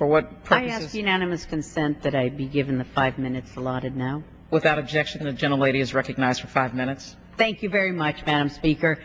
For what I purposes? ask unanimous consent that I be given the 5 minutes allotted now. Without objection, the gentlelady is recognized for 5 minutes. Thank you very much, Madam Speaker.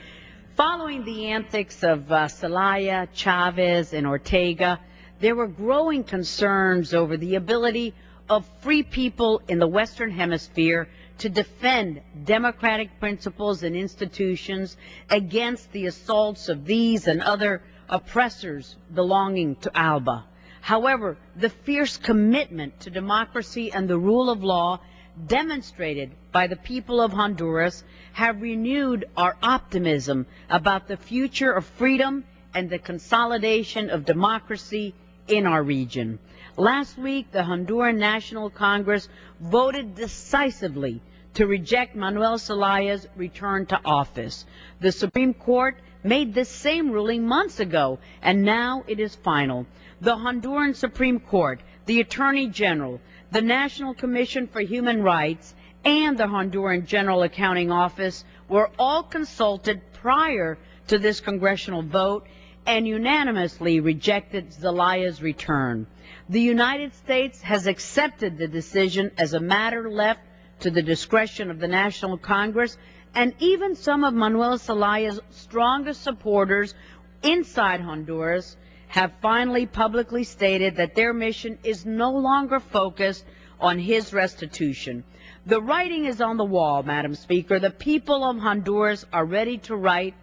Following the antics of Zelaya, Chavez, and Ortega, there were growing concerns over the ability of free people in the Western Hemisphere to defend democratic principles and institutions against the assaults of these and other oppressors belonging to ALBA. However, the fierce commitment to democracy and the rule of law demonstrated by the people of Honduras have renewed our optimism about the future of freedom and the consolidation of democracy in our region. Last week, the Honduran National Congress voted decisively to reject Manuel Zelaya's return to office. The Supreme Court made this same ruling months ago, and now it is final. The Honduran Supreme Court, the Attorney General, the National Commission for Human Rights, and the Honduran General Accounting Office were all consulted prior to this congressional vote and unanimously rejected Zelaya's return. The United States has accepted the decision as a matter left to the discretion of the National Congress, and even some of Manuel Zelaya's strongest supporters inside Honduras have finally publicly stated that their mission is no longer focused on his restitution. The writing is on the wall, Madam Speaker. The people of Honduras are ready to write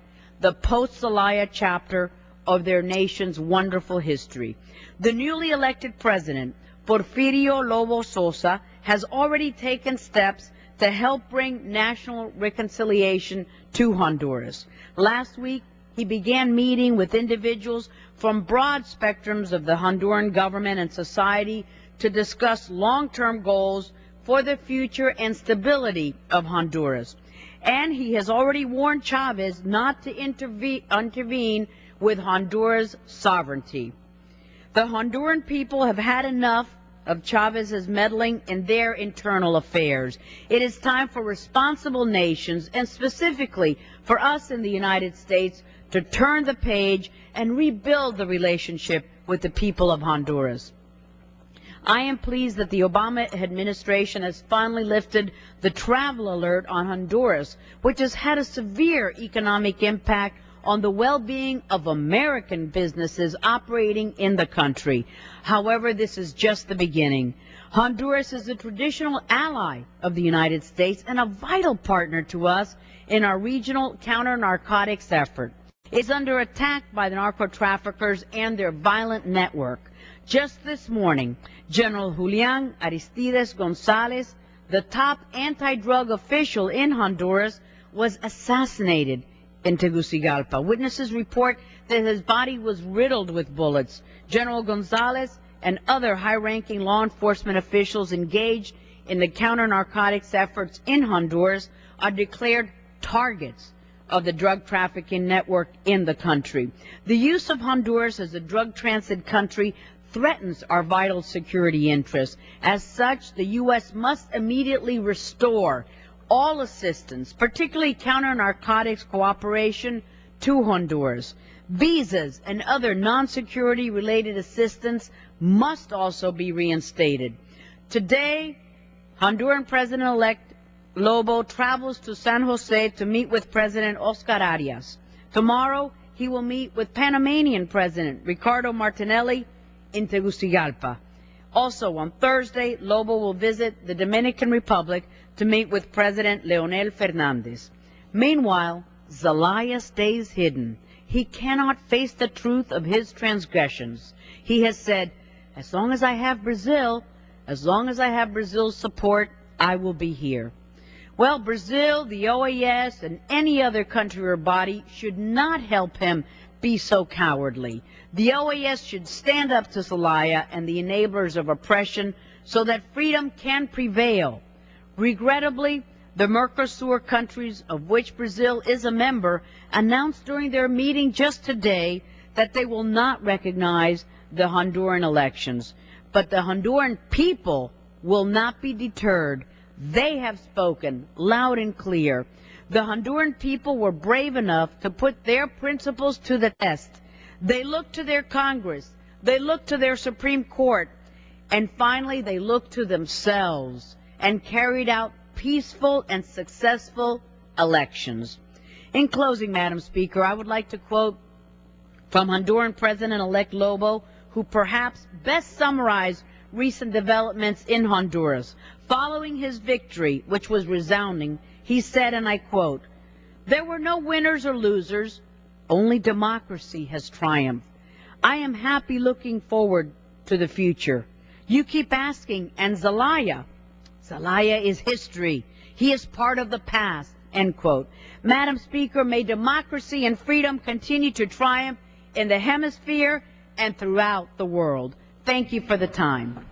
the post-Zelaya chapter of their nation's wonderful history. The newly elected president, Porfirio Lobo Sosa, has already taken steps to help bring national reconciliation to Honduras. Last week, he began meeting with individuals from broad spectrums of the Honduran government and society to discuss long-term goals for the future and stability of Honduras. And he has already warned Chavez not to intervene with Honduras' sovereignty. The Honduran people have had enough of Chavez's meddling in their internal affairs. It is time for responsible nations, and specifically for us in the United States, to turn the page and rebuild the relationship with the people of Honduras. I am pleased that the Obama administration has finally lifted the travel alert on Honduras, which has had a severe economic impact on the well-being of American businesses operating in the country. However, this is just the beginning. Honduras is a traditional ally of the United States and a vital partner to us in our regional counter-narcotics effort. It's under attack by the narco-traffickers and their violent network. Just this morning, General Julian Aristides Gonzalez, the top anti-drug official in Honduras, was assassinated in Tegucigalpa. Witnesses report that his body was riddled with bullets. General Gonzalez and other high-ranking law enforcement officials engaged in the counter-narcotics efforts in Honduras are declared targets of the drug trafficking network in the country. The use of Honduras as a drug transit country threatens our vital security interests. As such, the U.S. must immediately restore all assistance, particularly counter-narcotics cooperation, to Honduras. Visas and other non-security related assistance must also be reinstated. Today, Honduran President-elect Lobo travels to San Jose to meet with President Oscar Arias. Tomorrow, he will meet with Panamanian President Ricardo Martinelli in Tegucigalpa. Also on Thursday, Lobo will visit the Dominican Republic to meet with President Leonel Fernandez. Meanwhile, Zelaya stays hidden. He cannot face the truth of his transgressions. He has said, as long as I have Brazil, as long as I have Brazil's support, I will be here. Well, Brazil, the OAS, and any other country or body should not help him be so cowardly. The OAS should stand up to Zelaya and the enablers of oppression so that freedom can prevail. Regrettably, the Mercosur countries, of which Brazil is a member, announced during their meeting just today that they will not recognize the Honduran elections. But the Honduran people will not be deterred. They have spoken loud and clear. The Honduran people were brave enough to put their principles to the test. They look to their Congress, They looked to their Supreme Court, and finally they looked to themselves and carried out peaceful and successful elections. In closing, Madam Speaker, I would like to quote from Honduran President-elect Lobo, who perhaps best summarized recent developments in Honduras. Following his victory, which was resounding, he said, and I quote, "There were no winners or losers, only democracy has triumphed. I am happy looking forward to the future. You keep asking, and Zelaya is history. He is part of the past," end quote. Madam Speaker, may democracy and freedom continue to triumph in the hemisphere and throughout the world. Thank you for the time.